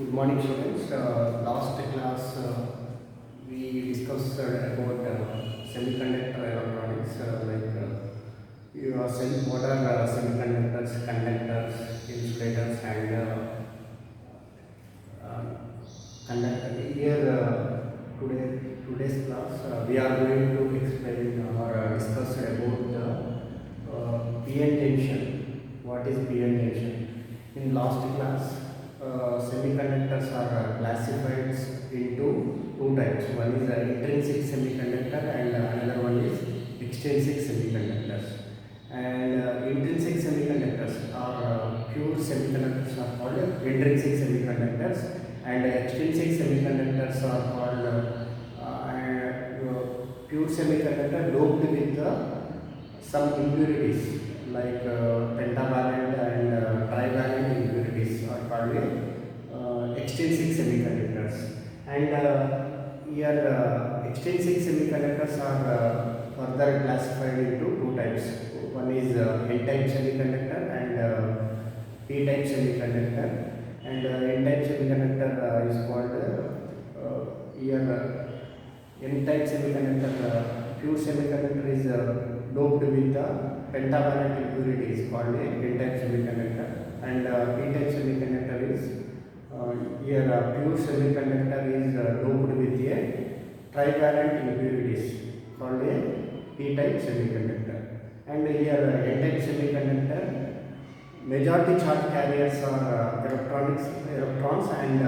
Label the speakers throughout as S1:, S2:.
S1: Good morning, students. Last class we discussed about semiconductor electronics, what are semiconductors, conductors, insulators, and conductor. Here, today's class, we are going to explain or discuss about PN junction. What is PN junction? In last class, semiconductors are classified into two types. One is intrinsic semiconductor and another one is extrinsic semiconductors. And intrinsic semiconductors are pure semiconductors are called intrinsic semiconductors, and extrinsic semiconductors are called pure semiconductor doped with some impurities like pentavalent and trivalent impurities are called extrinsic semiconductors. And here extrinsic semiconductors are further classified into two types. One is N-type semiconductor and P-type semiconductor. And N-type semiconductor is called here N-type semiconductor, pure semiconductor is doped with the pentavalent impurities called N-type semiconductor, and P-type semiconductor is here pure semiconductor is doped with a trivalent impurities called a P-type semiconductor. And here N-type semiconductor, majority charge carriers are electrons and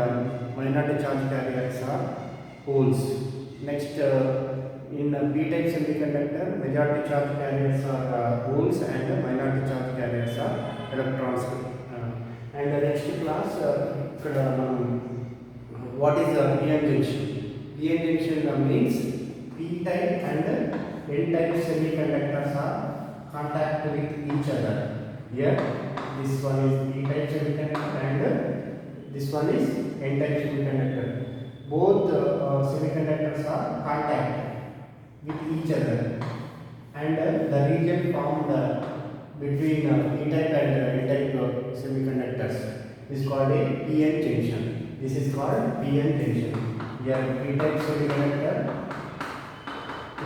S1: minority charge carriers are holes. Next, in P-type semiconductor, majority charge carriers are holes and minority charge carriers are electrons. And the next class, what is the PN junction? PN junction means P-type and N-type semiconductors are contact with each other. Here, this one is P-type semiconductor and this one is N-type semiconductor. Both semiconductors are contact with each other, and the region formed between P-type and N-type semiconductors is called a PN junction. This is called PN junction. Here P-type semiconductor,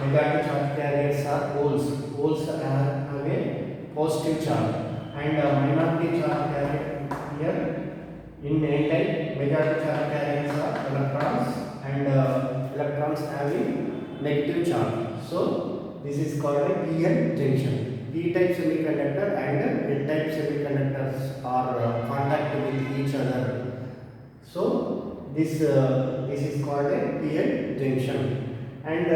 S1: majority charge carriers are holes. Holes have a positive charge, and minority charge carrier here in N-type, majority charge carriers are electrons, and electrons having negative charge. So this is called a PN junction. P-type semiconductor and N-type semiconductors are contact with each other. So this is called a PN junction. And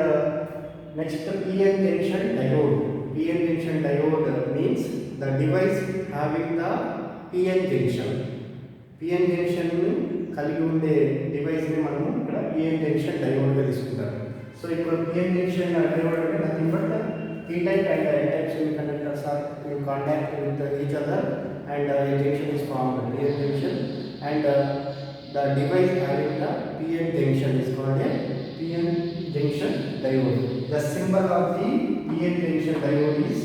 S1: next, PN junction diode. PN junction diode means the device having the PN junction. PN junction కలిగి ఉండే డివైస్ని మనము ఇక్కడ PN junction డయోడ్గా తీసుకుంటాం. So ఇప్పుడు PN junction diode అంటే nothing but P-type and N-type semiconductors are in contact with each other, and a junction is formed, PN junction, and the device having the PN junction is called a PN junction diode. The symbol of the PN junction diode is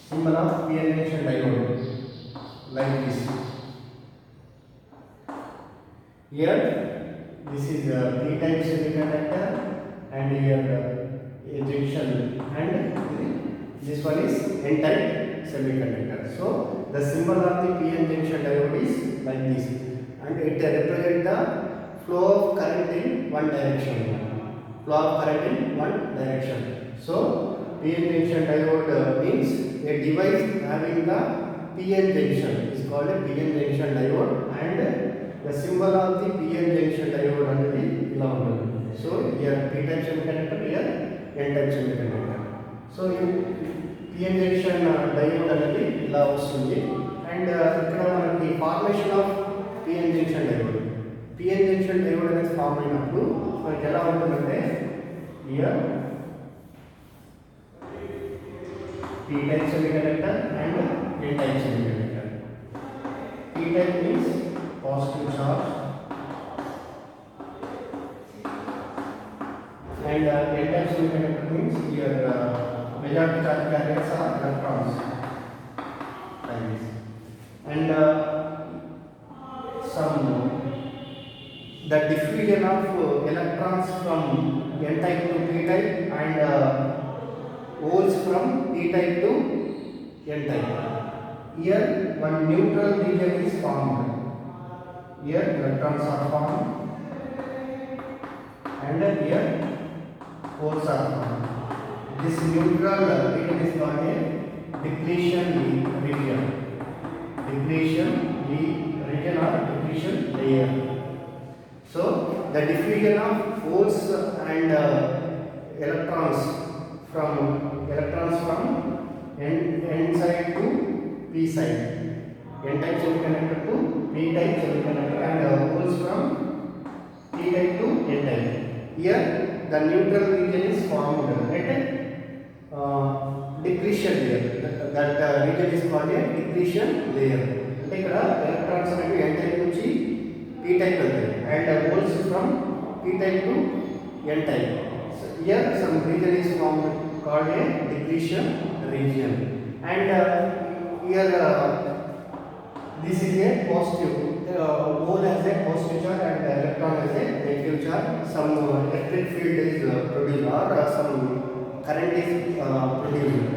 S1: symbol of PN junction diode like this. Here this is a P-type semiconductor, and here a junction, and this one is N-type semiconductor. So the symbol of the PN junction diode is like this, and it represents the flow of current in one direction. Flow of current in one direction. So PN junction diode means a device having the PN junction is called a PN junction diode, and the symbol of the PN junction diode అనేది ఇలా ఉంటుంది. So here P-type semiconductor, here N-type semiconductor. So PN junction diode అనేది ఇలా వస్తుంది. And ఇక్కడ మనకి formation of PN junction diode. PN junction diode అనేది form అయినప్పుడు మనకి ఎలా ఉంటుందంటే here P-type semiconductor and N-type semiconductor. P-type means positive charge, and N-type semiconductor means here majority charge carriers are electrons like this, and some the diffusion of electrons from n type to p type and holes from p type to n type. Here one neutral region is formed. Here electrons are formed and here holes are formed. This neutral region is called a depletion region. Depletion region or depletion layer. So the diffusion of holes and electrons from n side to p side, n type semiconductor to p type semiconductor, and holes from p type to n type. Here the neutral region is formed at depletion layer. That region is called a depletion layer. అంటే ఇక్కడ electrons అనేవి n type నుంచి p type వెళ్తాయి and holes from p type to n type. So here some region is formed called a depletion region, and here this is a positive. Hole has a positive charge and electron has a negative charge. Some electric field is produced or some current is produced.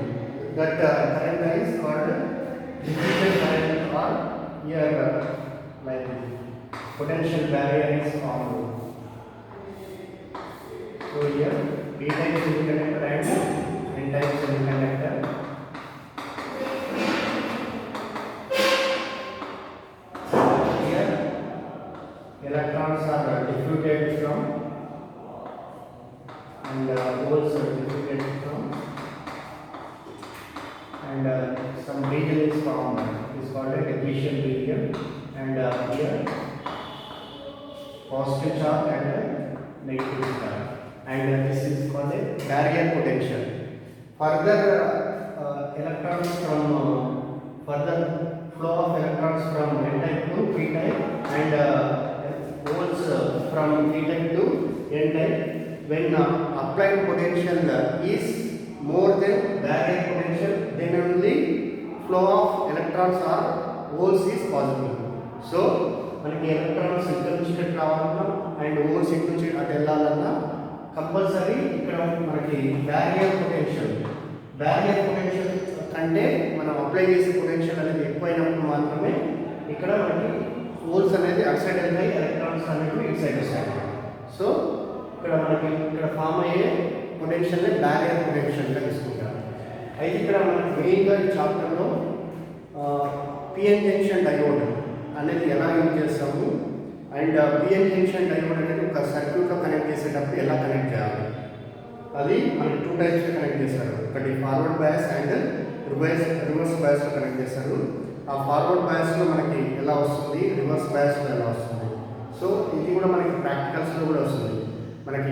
S1: That current is called diffusion current, or here like potential barrier is formed. So here p type semiconductor and n type semiconductor. Here electrons are diffused from and holes are diffused from, and some region is formed. Is called a depletion region, and here positive charge and negative charge, and this is called a barrier potential. Further electrons from further flow of electrons from n type to p type and holes from p type to n type. When applied potential is more than barrier potential, then only flow of electrons or holes is possible. So మనకి electrons ఇక్కడ నుంచి ఇటు రావాలన్నా and holes ఇటు నుంచి అటు వెళ్ళాలన్నా compulsory ఇక్కడ మనకి బ్యారియర్ పొటెన్షియల్ అంటే మనం అప్లై చేసే పొటెన్షియల్ అనేది ఎక్కువైనప్పుడు మాత్రమే ఇక్కడ మనకి హోల్స్ అనేది అటు సైడ్ వెళ్తాయి, ఎలక్ట్రాన్స్ అనేవి ఇటు సైడ్ వస్తాయి. సో ఇక్కడ మనకి ఇక్కడ ఫామ్ అయ్యే పొటెన్షియల్ బ్యారియర్ పొటెన్షియల్గా తీసుకుంటారు. అయితే ఇక్కడ మనకి మెయిన్గా ఈ చాప్టర్లో పిఎన్ జంక్షన్ డయోడ్ అనేది ఎలా యూజ్ చేస్తాము అండ్ పిఎన్ జంక్షన్ డయోడ్ అనేది ఒక సర్క్యూట్లో కనెక్ట్ చేసేటప్పుడు ఎలా కనెక్ట్ చేయాలి, అది మనకి 2 టైప్స్ కనెక్ట్ చేస్తారు. ఒకటి ఫార్వర్డ్ బయాస్ అండ్ రివర్స్ బయాస్లో కనెక్ట్ చేస్తారు. ఆ ఫార్వర్డ్ బయాస్లో మనకి ఎలా వస్తుంది, రివర్స్ బయాస్లో ఎలా వస్తుంది. సో ఇది కూడా మనకి ప్రాక్టికల్స్లో కూడా వస్తుంది. మనకి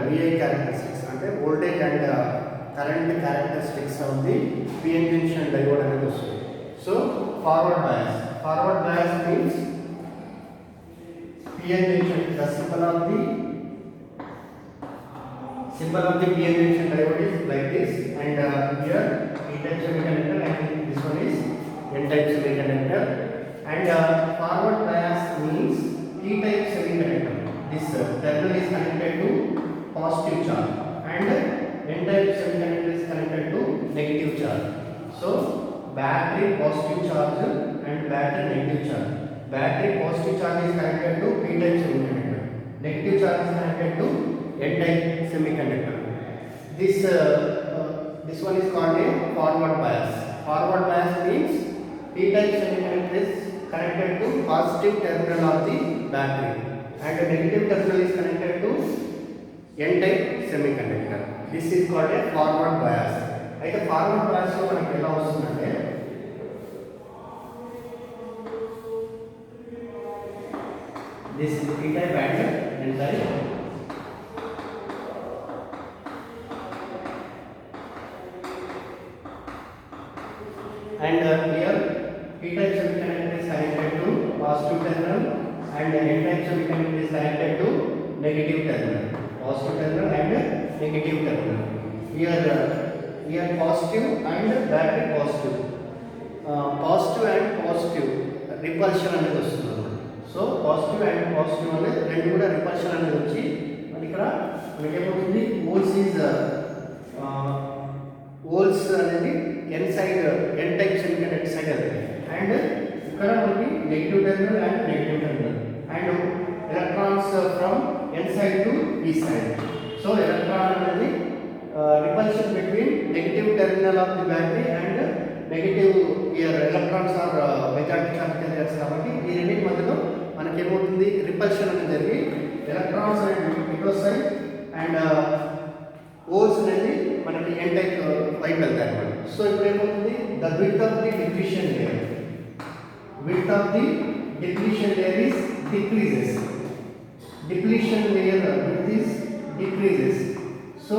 S1: విఐ క్యారెక్టరిస్టిక్స్ అంటే voltage and current characteristics of the PN junction diode అనేది వస్తుంది. So forward bias means PN junction, the symbol of the PN junction diode is like this, and here p-type semiconductor and this one is n-type semiconductor, and forward bias means p-type semiconductor. This terminal is connected to positive charge and n-type semiconductor is connected to negative charge. So battery positive charge and battery negative charge. Battery positive charge is connected to p-type semiconductor. Negative charge is connected to n-type semiconductor. This one is called a forward bias. Forward bias means p-type semiconductor is connected to positive terminal of the battery and the negative terminal is connected to n-type semiconductor. This is called a forward bias. అయితే forward bias లో మనకి ఎలా వస్తుందంటే this is p-type and n-type. And here p-type semiconductor is connected to positive terminal and n-type semiconductor is connected to negative terminal. Positive terminal and negative terminal. Here positive and battery positive. Positive and positive repulsion అనేది వస్తుంది. So positive and positive అనేది రెండు కూడా repulsion అనేది వచ్చి మరి ఇక్కడ మనకి ఏమవుతుంది హోల్స్ అనేది N side N type semiconductor side అది అండ్ ఇక్కడ మనకి negative terminal and negative terminal and electrons from N side to P side. So electron అనేది repulsion between negative terminal of the battery and negative here electrons are majority charge carriers కాబట్టి ఈ రెండింటి మధ్యలో మనకి ఏమవుతుంది repulsion అనేది జరిగి electrons అనేది ఇటు వస్తాయి అండ్ హోల్స్ అనేది మనకి ఎన్ టైప్ వైపు వెళ్తాయి అన్నమాట. సో ఇప్పుడు ఏమవుతుంది the width of the depletion layer is decreases. Depletion layer width is decreases. So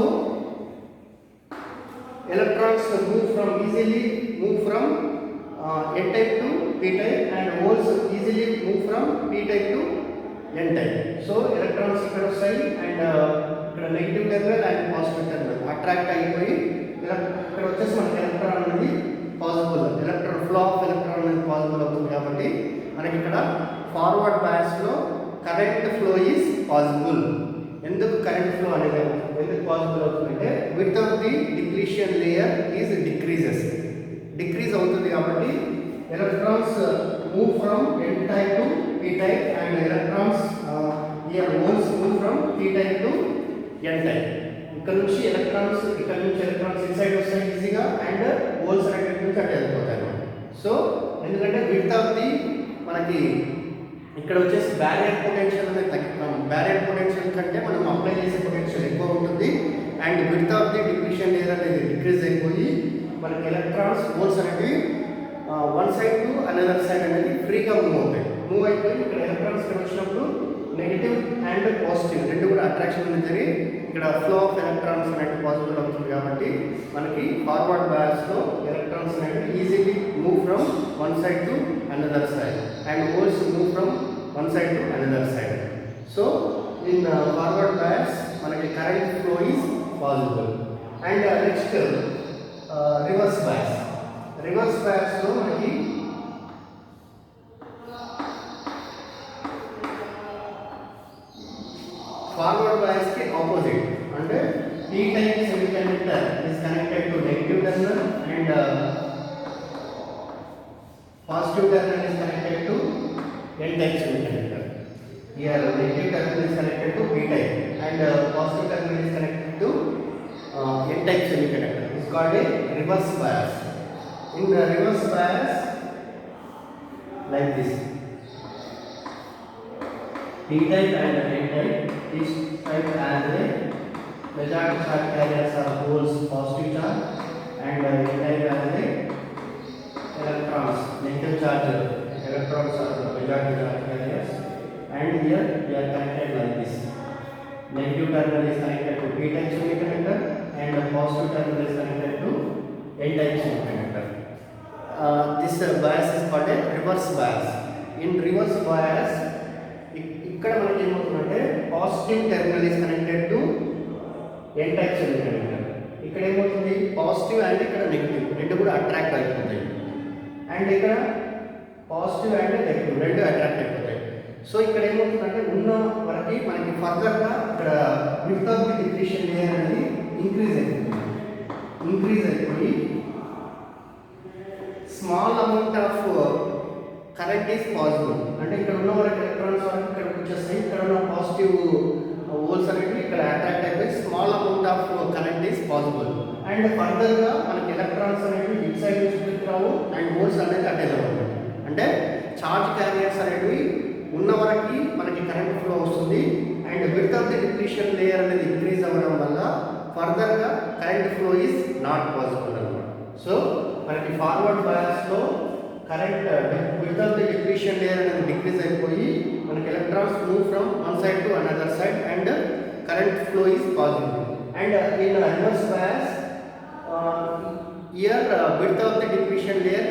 S1: electrons easily move from N type to P type and holes easily move from P type to N type. So electrons ఇక్కడ వస్తాయి and ఇక్కడ negative terminal and positive terminal attract అయిపోయి ఇక్కడ వచ్చేసి మనకి electron అనేది possible electron flow of electron అనేది possible అవుతుంది కాబట్టి మనకి ఇక్కడ ఫార్వర్డ్ బయాస్ లో కరెంట్ ఫ్లో ఈజ్ పాసిబుల్. ఎందుకు కరెంట్ ఫ్లో అనేది ఎందుకు పాసిబుల్ అవుతుందంటే width of the depletion layer is decrease అవుతుంది కాబట్టి electrons move from N type to P type and electrons holes move from P type to N type. ఇక్కడ నుంచి electrons inside వస్తాయి ఈజీగా అండ్ హోల్స్ అనేటి నుంచి అటు వెళ్ళిపోతాయి. సో ఎందుకంటే విత్ ఆఫ్ ది మనకి ఇక్కడ వచ్చేసి బ్యారియర్ పొటెన్షియల్ అనేది తగ్గుతాం. బ్యారియర్ పొటెన్షియల్ కంటే మనం అప్లై చేసే పొటెన్షియల్ ఎక్కువ ఉంటుంది and width of the depletion layer అనేది డిక్రీజ్ అయిపోయి మనకి ఎలక్ట్రాన్స్ హోల్స్ అనేవి one side to another side అనేది ఫ్రీగా మూవ్ అయిపోయి ఇక్కడ ఎలక్ట్రాన్స్ ఇక్కడ వచ్చినప్పుడు నెగిటివ్ అండ్ పాజిటివ్ రెండు కూడా అట్రాక్షన్ అనేది జరిగి ఇక్కడ ఫ్లో ఆఫ్ ఎలక్ట్రాన్స్ అనేది పాసిబుల్ అవుతుంది కాబట్టి మనకి ఫార్వర్డ్ బయాస్లో ఎలక్ట్రాన్స్ అనేవి easily move from one side to another side and holes move from one side to another side. So in forward bias మనకి current flow is possible. And next reverse బయాస్లో మనకి forward bias కి opposite అంటే P type semiconductor is connected to negative terminal and positive terminal is connected to N type semiconductor. Here negative terminal is connected to P type and positive terminal is connected to N type semiconductor. It is called a reverse bias. In the reverse bias like this, P type and N type is type as a majority charge carriers are holes positive charge and N type as a electrons negative charge electrons are majority charge carriers and here they are connected like this. Negative terminal is connected to P type semiconductor and the positive terminal is connected to N type semiconductor. This bias is called a reverse bias. In reverse bias ఇక్కడ మనకి ఏమవుతుందంటే positive terminal is connected to N type semiconductor. ఇక్కడ ఏమవుతుంది positive and ఇక్కడ negative రెండు కూడా attract అయిపోతాయి and ఇక్కడ పాజిటివ్ అండ్ నెగిటివ్ రెండు అట్రాక్ట్ అయిపోతాయి. సో ఇక్కడ ఏమవుతుందంటే ఉన్న వరకు మనకి ఫర్దర్గా ఇక్కడ with of the depletion layer అనేది ఇంక్రీజ్ అయిపోయి small amount of current is possible. అంటే ఇక్కడ ఉన్న వరకు ఎలక్ట్రాన్స్ వరకు ఇక్కడికి వచ్చేస్తాయి. ఇక్కడ ఉన్న పాజిటివ్ హోల్స్ అనేవి ఇక్కడ అట్రాక్ట్ అయిపోయి small amount of current is possible and ఫర్దర్గా మనకి ఎలక్ట్రాన్స్ అనేవి ఇట్ సైడ్ నుంచి రావు అండ్ హోల్స్ అనేది అటెల్ అవ్వాలి. అంటే చార్జ్ క్యారియర్స్ అనేవి ఉన్న వరకు మనకి కరెంట్ ఫ్లో వస్తుంది and width of the depletion layer అనేది ఇంక్రీజ్ అవ్వడం వల్ల ఫర్దర్గా current flow is not possible అన్నమాట. సో మనకి ఫార్వర్డ్ బయాస్లో current width of the depletion layer అనేది డిక్రీజ్ అయిపోయి మనకి electrons move from one side to another side and current flow is possible. And in reverse bias here width of the depletion layer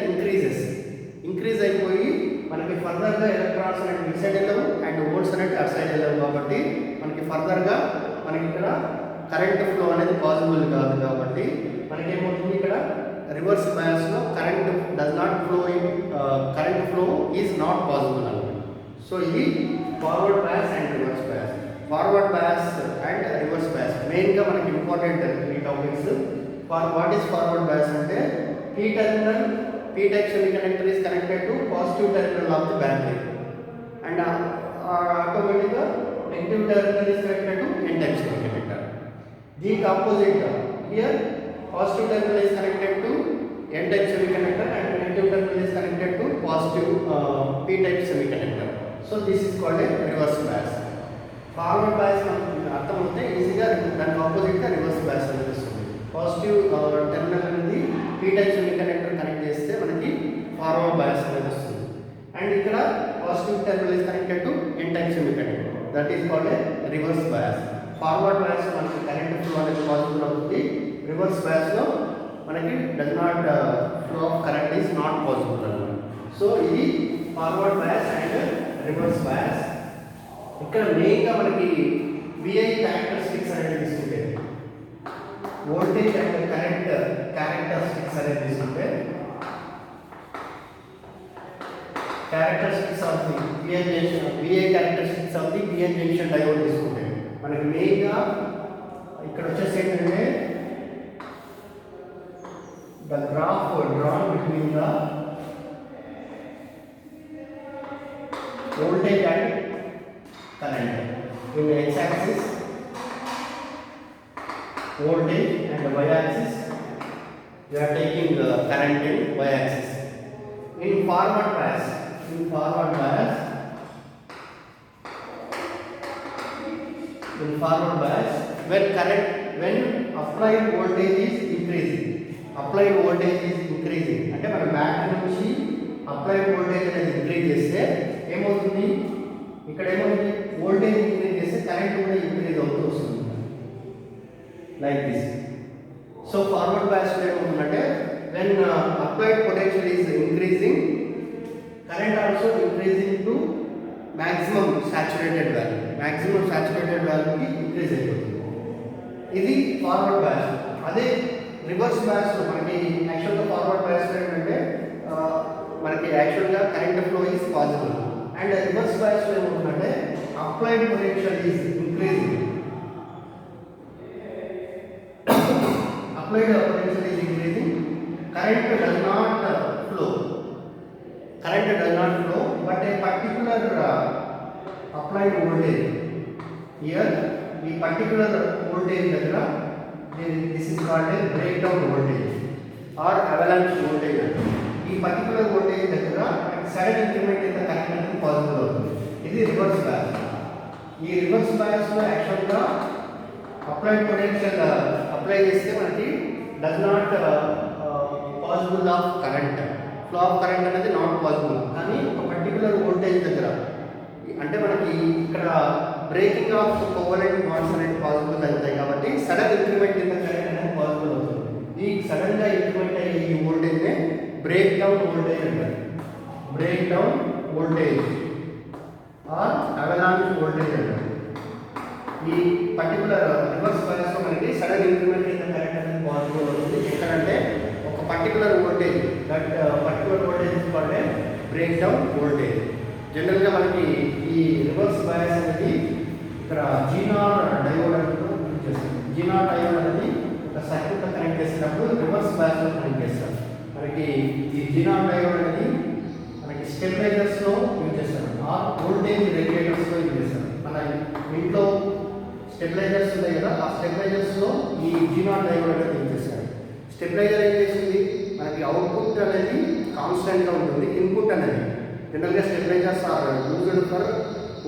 S1: increase అయిపోయి మనకి ఫర్దర్గా electrons అనేవి it side వెళ్ళవు and holes అనేవి అటు సైడ్ వెళ్ళవు కాబట్టి మనకి ఫర్దర్గా మనకి ఇక్కడ కరెంట్ ఫ్లో అనేది పాసిబుల్ కాదు కాబట్టి మనకి ఏమవుతుంది ఇక్కడ రివర్స్ బయాస్లో current does not flow in current flow is not possible అన్నమాట. సో ఇది forward bias and reverse bias. Forward bias and reverse bias మెయిన్గా మనకి ఇంపార్టెంట్ ఈ topics. What is forward bias అంటే P terminal, P type semiconductor is connected to positive terminal of the battery and automatically negative terminal is connected to N type semiconductor. The opposite here, positive terminal is connected to N type semiconductor and negative terminal is connected to positive P type semiconductor. So this is called a reverse bias. Forward bias అర్థం అవుతే ఈజీగా దానికి ఆపోజిట్గా reverse bias అనేది వస్తుంది. Positive terminal అనేది P type semiconductor connect చేస్తే మనకి ఫార్వర్డ్ బయాస్ అనేది వస్తుంది. అండ్ ఇక్కడ positive terminal is connected to N type semiconductor, that is called a reverse bias. Forward bias మనకి కరెంట్ ఫ్లో అనేది పాజిటివ్ అవుతుంది. రివర్స్ బయాస్లో మనకి does not flow of current is not possible అన్నమాట. So ఇది forward bias and reverse bias. ఇక్కడ మెయిన్గా మనకి VI క్యారెక్టరిస్టిక్స్ అనేది తీసుకుంటే వోల్టేజ్ అండ్ కరెంట్ క్యారెక్టరిస్టిక్స్ అనేది తీసుకుంటే characteristics of the VI characteristics of the PN junction diode తీసుకుంటే మనకి మెయిన్గా ఇక్కడ వచ్చేసి ఏంటంటే the graph drawn between the voltage and current. In the x-axis voltage and y-axis we are taking the current in y-axis. In forward bias when applied voltage is increasing అంటే మన battery నుంచి applied voltage అనేది increase చేస్తే ఏమవుతుంది, ఇక్కడ ఏమవుతుంది voltage increase చేస్తే current కూడా ఇంక్రీజ్ అవుతూ వస్తుంది like this. So forward bias ఏమవుతుందంటే when applied potential is increasing current also increasing to maximum saturated వాల్యూకి ఇంక్రీజ్ అయిపోతుంది. ఇది ఫార్వర్డ్ బయాస్. అదే రివర్స్ బయాస్లో మనకి యాక్చువల్గా ఫార్వర్డ్ బయాస్లో ఏంటంటే మనకి యాక్చువల్గా current flow is possible and reverse బయాస్లో ఏమవుతుందంటే applied potential is increasing current does not flow but a particular applied voltage here the particular voltage దగ్గర this is called a breakdown voltage or avalanche voltage. ఈ particular voltage దగ్గర sudden increment in the current అనేది possible అవుతుంది. ఇది reverse bias. ఈ reverse బయాస్లో యాక్చువల్గా applied potential apply చేస్తే మనకి does not possible of current, flow of current అనేది నాట్ పాసిబుల్. కానీ ఒక పర్టికులర్ వోల్టేజ్ దగ్గర అంటే మనకి ఇక్కడ బ్రేకింగ్ ఆఫ్ కోవలెంట్ బాండ్స్ అనేది పాసిబుల్ అవుతాయి కాబట్టి sudden increment in the current అనేది పాసిబుల్ అవుతుంది. ఈ సడన్గా ఇంక్రిమెంట్ అయ్యే ఈ వోల్టేజ్నే బ్రేక్ డౌన్ వోల్టేజ్ అంటారు. Breakdown voltage or avalanche voltage అంటారు. ఈ పర్టికులర్ రివర్స్ బయాస్లో మనకి sudden increment in the current అనేది పాసిబుల్ అవుతుంది. ఎక్కడంటే ఒక particular voltage that particular voltage called a breakdown voltage. జనరల్గా మనకి ఈ రివర్స్ బయాస్ అనేది ఇక్కడ జీనార్ డయోడ్ అనేది యూజ్ చేస్తాం. జీనార్ డయోడ్ అనేది ఒక సర్క్యూట్ కనెక్ట్ చేసినప్పుడు రివర్స్ బయాస్లో కనెక్ట్ చేస్తాం. మనకి ఈ జీనార్ డయోడ్ అనేది మనకి స్టెబిలైజర్స్లో యూజ్ చేస్తాం ఆర్ వోల్టేజ్ రెగ్యులేటర్స్లో యూజ్ చేస్తాం. మన ఇంట్లో స్టెబిలైజర్స్ ఉన్నాయి కదా, ఆ స్టెబిలైజర్స్లో ఈ జీనార్ డయోడ్ అనేది యూజ్ చేస్తారు. స్టెబిలైజర్ ఏం చేస్తుంది, మనకి అవుట్పుట్ అనేది కాన్స్టెంట్గా ఉంటుంది, ఇన్పుట్ అనేది జనరల్గా stabilizers are used for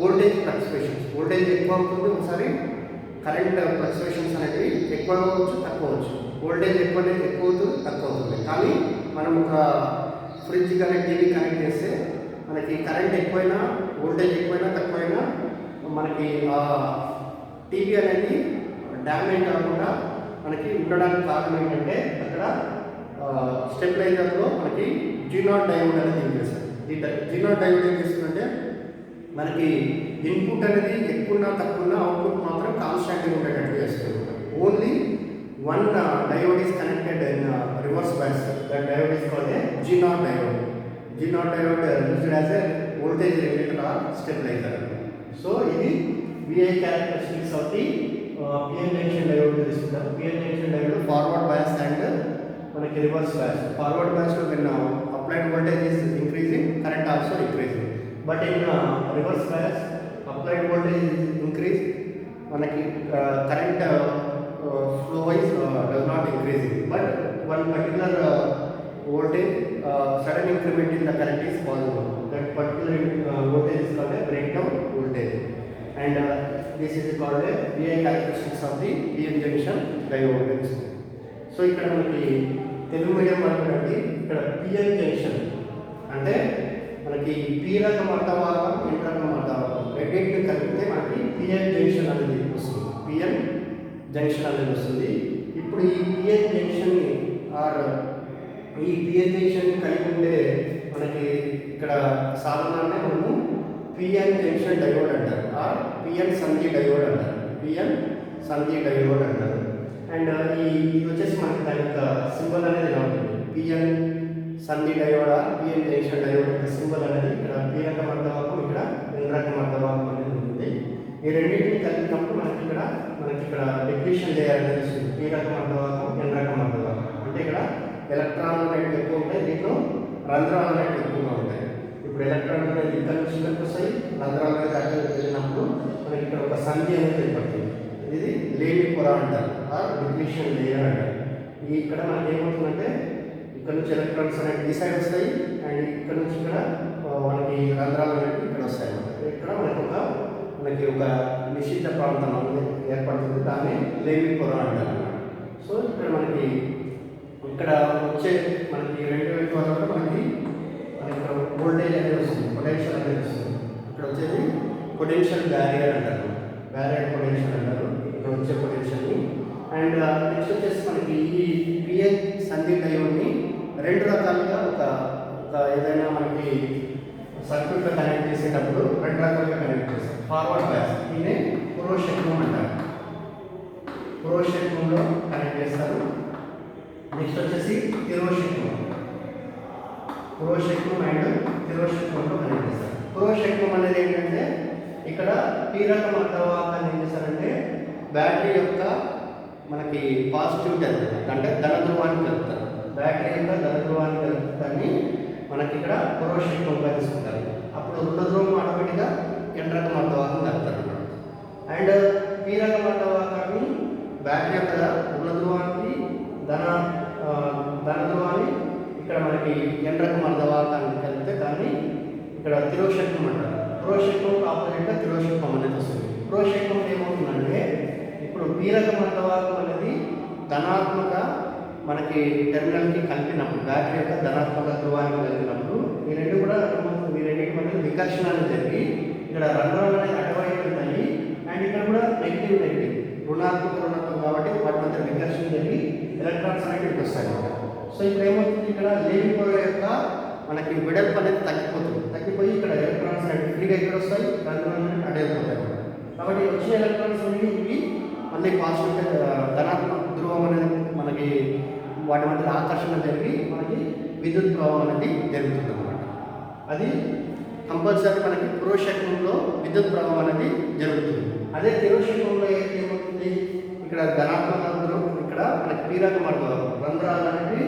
S1: voltage fluctuations. Voltage ఎక్కువ అవుతుంది, ఒకసారి కరెంట్ ఫ్లక్చువేషన్స్ అనేది ఎక్కువ అవ్వచ్చు, తక్కువ అవ్వచ్చు. వోల్టేజ్ ఎక్కువ అవుతుంది, తక్కువ అవుతుంది. కానీ మనం ఒక ఫ్రిడ్జ్ కానీ టీవీ కనెక్ట్ చేస్తే మనకి కరెంట్ ఎక్కువైనా, వోల్టేజ్ ఎక్కువైనా, తక్కువైనా మనకి టీవీ అనేది డ్యామేజ్ కాకుండా మనకి ఉండడానికి కారణం ఏంటంటే అక్కడ స్టెబిలైజర్లో మనకి జీనార్ డయోడ్ అనేది యూజ్ చేస్తారు. ఈ జీనార్ డయోడ్ ఏం చేస్తుందంటే మనకి ఇన్పుట్ అనేది ఎక్కువన్నా తక్కువన్నా అవుట్పుట్ మాత్రం కాన్స్టాంట్గా ఉండేటట్టు చేస్తుంది. Only one diode is connected in reverse bias. That diode is called a Zener diode. ఈ G0 diode used as a voltage regulator or stabilizer. So ఇది VI characteristics of the PN junction diode తీసుకుంటాం. PN junction diode forward bias and మనకి reverse bias. Forward bias లో when applied voltage is increasing, current also increasing. But in reverse bias, applied voltage is increased, మనకి current flow wise does not increasing. But one particular voltage sudden increment in the current is possible. That particular voltage is called a breakdown voltage, and this is called a VI characteristics of the PN junction diode. So ఇక్కడ మనకి Telugu medium వాళ్ళకి ఇక్కడ PN junction అంటే మనకి P రకం అడ్డవాహకం, N రకం అడ్డవాహకం రెండింటిని కలిపితే మనకి PN junction అనేది వస్తుంది. PN junction అనేది వస్తుంది. ఇప్పుడు ఈ PN junction ని ఆర్ ఈ PN junction కలిగి ఉండే మనకి ఇక్కడ సాధారణంగా మనము PN junction diode అంటారు ఆర్ PN సంధి diode అంటారు. PN సంధి diode అంటారు. అండ్ ఇది వచ్చేసి మనకి దాని యొక్క సింబల్ అనేది ఇలా ఉంటుంది. PN సంధి diode or PN junction diode యొక్క సింబల్ అనేది ఇక్కడ P రకం అర్ధవాహకం, ఇక్కడ N రకం అర్ధవాహకం అనేది ఉంటుంది. ఈ రెండింటిని కలిపినప్పుడు మనకి ఇక్కడ డిప్లీషన్ లేయర్ అనేది వస్తుంది. P రకం అర్ధవాహకం, N రకం అర్ధవాహకం అంటే ఇక్కడ ఎలక్ట్రాన్లు అనేవి ఎక్కువ ఉంటాయి, దీంట్లో రంధ్రాలు అనేవి ఎక్కువగా ఉంటాయి. ఇప్పుడు ఎలక్ట్రాన్లు అనేది ఇక్కడ నుంచి వస్తాయి, రంధ్రాలు అనేది అక్కడ వెళ్ళినప్పుడు మనకి ఇక్కడ ఒక సంధి అనేది ఏర్పడుతుంది. ఇది లేని పొర అంటారు ఆర్ డిప్లీషన్ లేయర్ అంటారు. ఇక్కడ మనకి ఏమవుతుందంటే ఇక్కడ నుంచి ఎలక్ట్రాన్స్ అనేవి ఈ సైడ్ వస్తాయి అండ్ ఇక్కడ నుంచి ఇక్కడ మనకి రంధ్రాలు అనేవి ఇక్కడ వస్తాయి. ఇక్కడ మనకి ఒక నిషిద్ధ ప్రాంతం అనేది ఏర్పడుతుంది, దాన్ని లేని పొర అంటారు. సో ఇక్కడ మనకి ఇక్కడ వచ్చే మనకి రెండు వైపు వల్ల మనకి ఇక్కడ వోల్టేజ్ అనేది వస్తుంది, పొటెన్షియల్ అనేది వస్తుంది. ఇక్కడ వచ్చేది పొటెన్షియల్ బ్యారియర్ అంటారు, బ్యారియర్ పొటెన్షియల్ అంటారు ఇక్కడ వచ్చే పొటెన్షియల్ని. అండ్ నెక్స్ట్ వచ్చేసి మనకి ఈ PN సంధి డయోడ్ని రెండు రకాలుగా ఒక ఏదైనా మనకి సర్క్యూట్లో కనెక్ట్ చేసేటప్పుడు రెండు రకాలుగా కనెక్ట్ చేస్తాం. ఫార్వర్డ్ బయాస్ దీన్ని పురోషక్వం అంటారు, పురోషక్వంలో కనెక్ట్ చేస్తారు. నెక్స్ట్ వచ్చేసి తిరోషక్వం, పురోషక్వం అండ్ తిరోషక్వంలో కనెక్ట్ చేస్తారు. పురోషక్వం అనేది ఏంటంటే ఇక్కడ P రకం అర్ధవాహకాన్ని ఏం చేస్తారంటే బ్యాటరీ యొక్క మనకి పాజిటివ్ కలుపుతారు, అంటే ధన ధ్రువాన్ని కలుపుతారు. బ్యాటరీ యొక్క ధన ధ్రువాన్ని కలుపుతాన్ని మనకి ఇక్కడ పురోషక్వంగా తీసుకుంటారు. అప్పుడు రుణ ధ్రువం ఆటోమేటిక్గా N రకం అర్ధవాహకం కలుపుతారు అన్నమాట. అండ్ P రకం అర్ధవాహకాన్ని బ్యాటరీ యొక్క రుణ ధ్రువానికి ధన ధ్రువాన్ని ఇక్కడ మనకి N రకం అర్ధవాహకాన్ని కలిపితే దాన్ని ఇక్కడ తిరోషక్వం అంటారు. పురోషక్వం ఆపోజిట్గా తిరోషక్వం అనేది వస్తుంది. పురోషక్వం ఏమవుతుందంటే ఇప్పుడు P రకం అర్ధవాహకం అనేది ధనాత్మక మనకి టెర్మినల్కి కలిపినప్పుడు, బ్యాటరీ యొక్క ధనాత్మక ధ్రువానికి కలిపినప్పుడు ఈ రెండింటి మధ్య వికర్షణ అనేది జరిగి ఇక్కడ రంధ్రాలు అనేది అటువైపు ఉంటాయి అండ్ ఇక్కడ కూడా నెగిటివ్ రుణాత్మకం కాబట్టి వాటి మధ్య వికర్షణ జరిగి ఎలక్ట్రాన్స్ అనేవి ఇక్కడికి వస్తాయి అన్నమాట. సో ఇప్పుడు ఏమవుతుంది, ఇక్కడ లేని పొర యొక్క మనకి వెడల్పు అనేది తగ్గిపోయి ఇక్కడ ఎలక్ట్రాన్స్ అనేవి ఫ్రీగా ఇక్కడ వస్తాయి, రంధ్రాలు అనేవి అటు వెళ్ళిపోతాయి అన్నమాట. కాబట్టి వచ్చే ఎలక్ట్రాన్స్ అనేవి ఇవి మళ్ళీ పాజిటివ్ ధనాత్మక ధ్రువం అనేది మనకి వాటి మధ్య ఆకర్షణ జరిగి మనకి విద్యుత్ ప్రవాహం అనేది జరుగుతుంది అన్నమాట. అది కంపల్సరీ మనకి పురోషక్వంలో విద్యుత్ ప్రవాహం అనేది జరుగుతుంది. అదే తిరోషక్వంలో ఏమవుతుంది, ఇక్కడ ధనాత్మక ధ్రువం ఇక్కడ మనకి P రకం అర్ధవాహకం, రంధ్రాలు అనేవి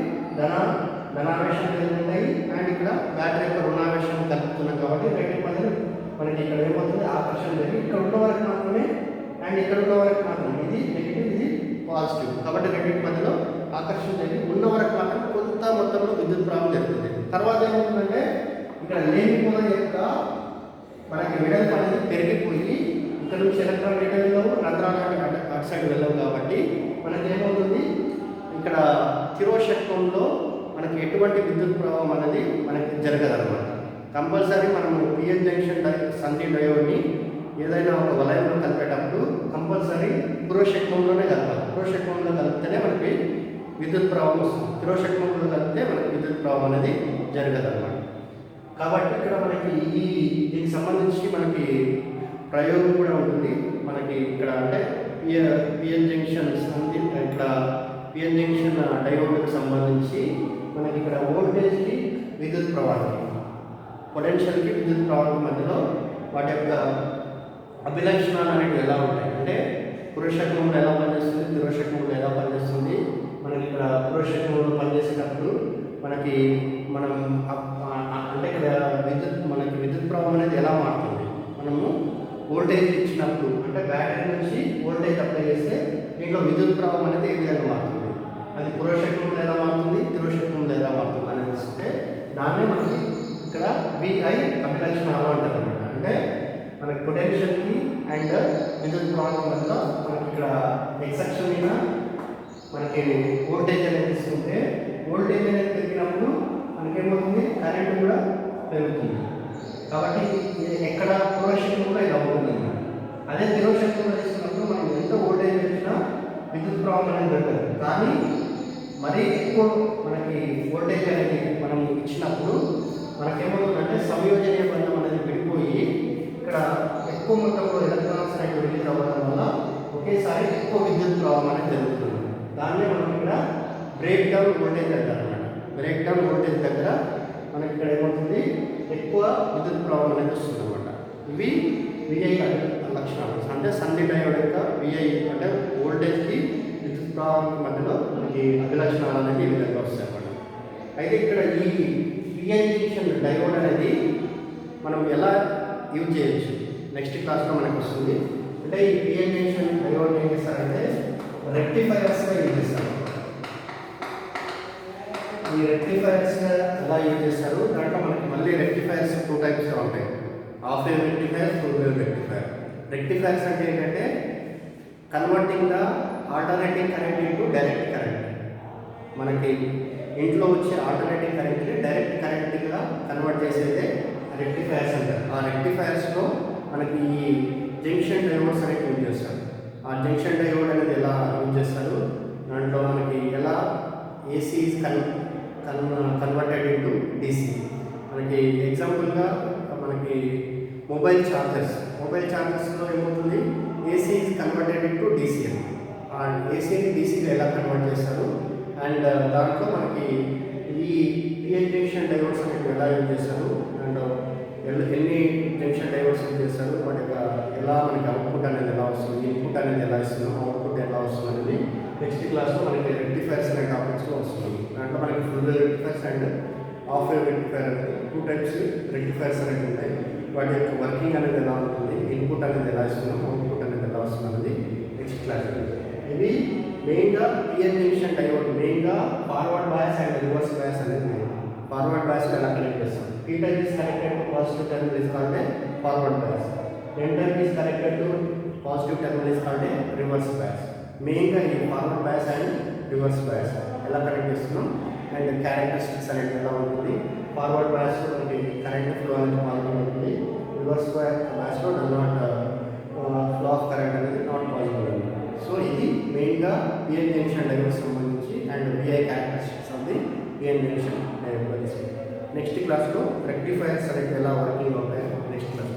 S1: ధనావేశం జరుగుతాయి అండ్ ఇక్కడ బ్యాటరీ యొక్క రుణావేశం కలుపుతున్నాం కాబట్టి రెండింటి మధ్య మనకి ఇక్కడ ఏమవుతుంది ఆకర్షణ జరిగి ఇక్కడ ఉన్న వరకు మాత్రమే అండ్ ఇక్కడ ఉన్న వరకు మాత్రమే ఇది నెగిటివ్ ఇది పాజిటివ్ కాబట్టి రెండింటి మధ్యలో ఆకర్షణ జరిగి ఉన్న వరకు మాత్రం కొంత మొత్తంలో విద్యుత్ ప్రవాహం జరుగుతుంది. తర్వాత ఏమవుతుందంటే ఇక్కడ లేని పొర యొక్క మనకి వెడల్పు అనేది పెరిగిపోయి ఇక్కడ నుంచి ఎలక్ట్రాన్ రిటర్న్ వెళ్ళవు, రంధ్రాలు అటు సైడ్ వెళ్ళవు కాబట్టి మనకి ఏమవుతుంది ఇక్కడ తిరోషక్వంలో మనకి ఎటువంటి విద్యుత్ ప్రవాహం అనేది మనకి జరగదన్నమాట. కంపల్సరీ మనము PN జంక్షన్ సంధి డయోడ్ని ఏదైనా ఒక వలయంలో కలిపేటప్పుడు కంపల్సరీ పురోషక్వంలోనే కలపాలి. పురోషక్వంలో కలిపితేనే మనకి విద్యుత్ ప్రవాహం వస్తుంది. తిరోషక్వంలో కలిపితే మనకి విద్యుత్ ప్రవాహం అనేది జరగదన్నమాట. కాబట్టి ఇక్కడ మనకి దీనికి సంబంధించి మనకి ప్రయోగం కూడా ఉంటుంది. మనకి ఇక్కడ అంటే PN జంక్షన్ సంధి ఇక్కడ PN జంక్షన్ డయోడ్కి సంబంధించి మనకి ఇక్కడ వోల్టేజ్కి విద్యుత్ ప్రవాహం పొటెన్షియల్కి విద్యుత్ ప్రవాహం మధ్యలో వాటి యొక్క అభిలక్షణాలు అనేవి ఎలా ఉంటాయి అంటే పురుషకములు ఎలా పనిచేస్తుంది, దిరోషకములు ఎలా పనిచేస్తుంది. మనకి ఇక్కడ పురుషకములు పనిచేసేటప్పుడు మనం అంటే ఇక్కడ విద్యుత్ ప్రవాహం అనేది ఎలా మారుతుంది. మనము వోల్టేజ్ ఇచ్చినప్పుడు అంటే బ్యాటరీ నుంచి వోల్టేజ్ అప్లై చేస్తే దీంట్లో విద్యుత్ ప్రవాహం అనేది ఏ విధంగా మారుతుంది, అది పురోషకములు ఎలా మారుతుంది, దిరోషకములు ఎలా మారుతుంది అనేది చూస్తే దాన్నే మనకి ఇక్కడ విఐ అభిలక్షణాలు అంటారు అనమాట. అంటే మనకి పొటెన్షియల్కి అండ్ విద్యుత్ ప్రవాహం వల్ల మనకి ఇక్కడ ఎక్సెప్షన్ మీద మనకి వోల్టేజ్ అనేది తీసుకుంటే వోల్టేజ్ అనేది పెరిగినప్పుడు మనకేమవుతుంది, కరెంట్ కూడా పెరుగుతుంది. కాబట్టి ఎక్కడ పురోషకంలో ఇలా ఉంటుంది అన్నమాట. అదే దిరోషకంలో తీసుకున్నప్పుడు మనం ఎంత వోల్టేజ్ పెంచినా విద్యుత్ ప్రవాహం అనేది పెరగదు. కానీ మరీ ఎక్కువ మనకి వోల్టేజ్ అనేది మనం ఇచ్చినప్పుడు మనకేమవుతుందంటే సంయోజనీయ బంధం అనేది విడిపోయి ఇక్కడ ఎక్కువ మొత్తంలో ఎలక్ట్రాన్స్ అనేవి రిలీజ్ అవ్వడం వల్ల ఒకేసారి ఎక్కువ విద్యుత్ ప్రవాహం అనేది జరుగుతుంది. దాన్నే మనం ఇక్కడ బ్రేక్ డౌన్ వోల్టేజ్ అంటారు అన్నమాట. బ్రేక్ డౌన్ వోల్టేజ్ దగ్గర మనకి ఇక్కడ ఏమవుతుంది, ఎక్కువ విద్యుత్ ప్రవాహం అనేది వస్తుంది అన్నమాట. ఇవి విఐ లక్షణాలు. అంటే సంధి డయోడ్ యొక్క విఐ అంటే వోల్టేజ్కి విద్యుత్ ప్రవాహం మధ్యలో మనకి అభిలక్షణాలు అనేది ఈ విధంగా వస్తాయి అన్నమాట. అయితే ఇక్కడ ఈ పిఎన్ జంక్షన్ డయోడ్ అనేది మనం ఎలా యూజ్ చేయొచ్చు నెక్స్ట్ క్లాస్లో మనకు వస్తుంది. అంటే ఈ పిఎన్ జంక్షన్ డయోడ్ ఏం చేస్తారంటే రెక్టిఫైయర్స్గా యూజ్ చేస్తారు. ఈ రెక్టిఫైయర్స్ ఎలా యూజ్ చేస్తారు, దాంట్లో మనకి మళ్ళీ రెక్టిఫైయర్స్ 2 టైప్స్గా ఉంటాయి. Half wave rectifier, full wave rectifier. Rectifiers అంటే ఏంటంటే converting the alternating current into direct current. మనకి ఇంట్లో వచ్చే ఆల్టర్నేటింగ్ కరెంట్ని డైరెక్ట్ కరెంట్గా కన్వర్ట్ చేసేదే రెక్టిఫైయర్స్ అంటారు. ఆ రెక్టిఫైయర్స్లో మనకి ఈ జంక్షన్ డయోడ్స్ అనేవి యూజ్ చేస్తారు. ఆ జంక్షన్ డయోడ్ అనేది ఎలా యూజ్ చేస్తారు, దాంట్లో మనకి ఎలా ఏసీ కన్వర్టెడ్ ఇంటూ డీసీ. మనకి ఎగ్జాంపుల్గా మనకి మొబైల్ ఛార్జర్స్లో ఏమవుతుంది, AC is converted into DC అని. ఆ ఏసీని డీసీగా ఎలా కన్వర్ట్ చేస్తారు అండ్ దాంట్లో మనకి ఈ పిఎన్ జంక్షన్ డయోడ్స్ అనేవి ఎలా యూజ్ చేస్తారు అండ్ ఎన్ని జంక్షన్ డయోడ్స్ యూజ్ చేస్తారు, వాటి యొక్క ఎలా మనకి అవుట్పుట్ అనేది ఎలా వస్తుంది, ఇన్పుట్ అనేది ఎలా ఇస్తున్నాం, అవుట్పుట్ ఎలా వస్తుంది అనేది నెక్స్ట్ క్లాస్లో మనకి రెక్టిఫైర్స్ అనే టాపిక్స్లో వస్తుంది. దాంట్లో మనకి full wave rectifiers and half wave rectifier అనేది 2 టైప్స్ రెక్టిఫైర్స్ అనేవి ఉంటాయి. వాటి యొక్క వర్కింగ్ అనేది ఎలా ఉంటుంది, ఇన్పుట్ అనేది ఎలా ఇస్తున్నాం, అవుట్పుట్ అనేది ఎలా వస్తుంది అనేది నెక్స్ట్ క్లాస్. ఇది మెయిన్గా పిఎన్ జంక్షన్ డయోడ్ మెయిన్గా forward bias and reverse bias అనేది మెయిన్. ఫార్వర్డ్ బయాస్ ఎలా కనెక్ట్ చేస్తాం, P type is connected to positive terminal is called a forward bias. N type is connected to positive terminal is called a reverse bias. మెయిన్గా ఈ forward bias and reverse bias ఎలా connect చేస్తున్నాం and characteristics అనేది ఎలా ఉంటుంది. Forward బయాస్లో మనకి current flow అనేది పాజిటివ్ ఉంటుంది, రివర్స్ బయాస్లో does not flow of current అనేది నాట్ పాజిటివ్ ఉంటుంది. సో ఇది మెయిన్గా పిఎన్ జంక్షన్ డయోడ్ సంబంధించి and VI characteristics of the PN junction diode. Next క్లాస్లో రెక్టిఫైర్స్ అనేవి ఎలా వర్కింగ్ అవుతాయో నెక్స్ట్ క్లాస్